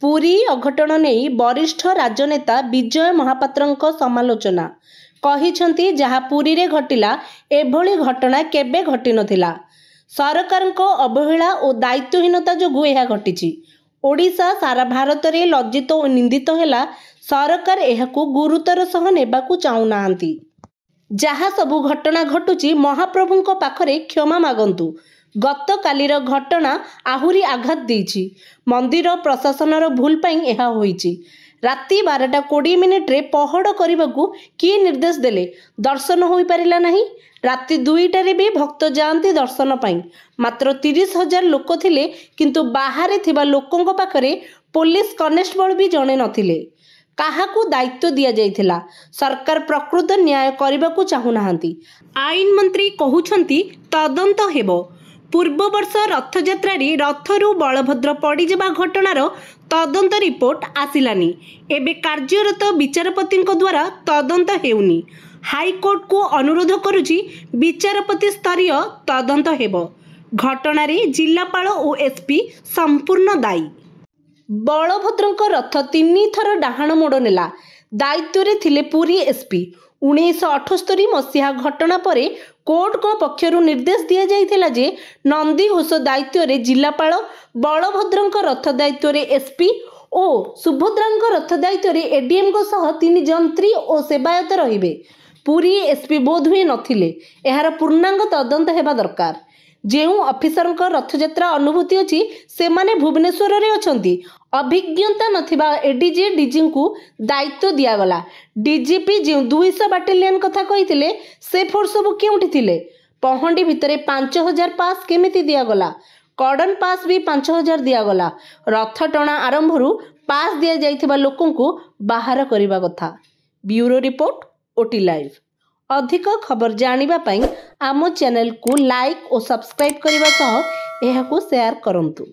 पुरी अघटन नहीं वरिष्ठ राजनेता विजय महापात्रଙ୍କ समालोचना कहिसंती जहाँ पुरी रे घटिला एभली घटना केबे घटी नथिला। सरकारଙ୍କ अवहेला और दायित्वहीनता जोगु यह घटिछि। ओडिशा सारा भारत रे लज्जित और निंदित हैला। सरकार एहाकु गुरुतर सह नेबाकु चाहू नाहांती। जहाँ सबु घटना घटुची महाप्रभुଙ୍କ पाखरे क्षमा मागंतु। गत कालीर घटना आहुरी आघात देइछि। मंदिर प्रशासनर भूल पाई एहा होइछि। राति 12:20 रे पहड़ करबाकू कि निर्देश देले दर्शन होई परिला नहीं। राति 2टारे भी भक्त जाती दर्शन पाई। मात्र 30,000 लोक थिले किंतु बाहरे थिबा लोकंक पाखरे पुलिस कनेस्टेबल भी जणे नथिले। काहाकू दायित्व दिया जाइथिला। सरकार प्रकृत न्याय करबाकू चाहू नाहांती। आईन मंत्री कहउछंती तदंत हेबो। पूर्व वर्ष रथयात्रा रथरू बलभद्र पड़ीजा घटनार तदंत रिपोर्ट आसिलानी। एबे कार्यरत विचारपति द्वारा तदंत हेउनी। हाईकोर्ट को अनुरोध करुची विचारपति स्तरीय तदंत हेबो। घटना जिलापाल और एसपी संपूर्ण दायी। बलभद्रଙ୍କ रथ 3 थर डाहाण मोड़ नेला। दायित्व रे थिले पुरी एसपी। 1978 मसीहा घटना परे कोर्ट को पक्षरु निर्देश दिया जाइथिला जे नंदीघोष दायित्व रे जिलापाल, बलभद्रଙ୍କ रथ दायित्व रे एसपी और सुभद्राଙ୍କ रथ दायित्व रे एडीएम को सह 3 जंत्री और सेवायत रहिबे। पुरी एसपी बोध हुए नथिले। एहार पूर्णांग तदंत हेबा दरकार। जेउ ऑफिसरଙ୍କ रथयात्रा अनुभूति अछि सेमाने भुवनेश्वर रे अछंती। अभिज्ञता नथिबा एडीजी डीजी को दायित्व दिया गला। डीजीपी जो 200 बाटालियन कथा कहिथिले से फोर्स सब केउठी थिले। पहंडी भितरे 5000 पास केमिति दिया गला। कॉर्डन पास भी 5000 दिया गला। रथ टणा आरंभरू पास दिया जाइथिबा लोकन को बाहर करिबा कथा। Bureau report OT live. अधिक खबर जानिबा पई आम चैनल को लाइक और सब्सक्राइब करने सह एहाकू शेयर करंतु।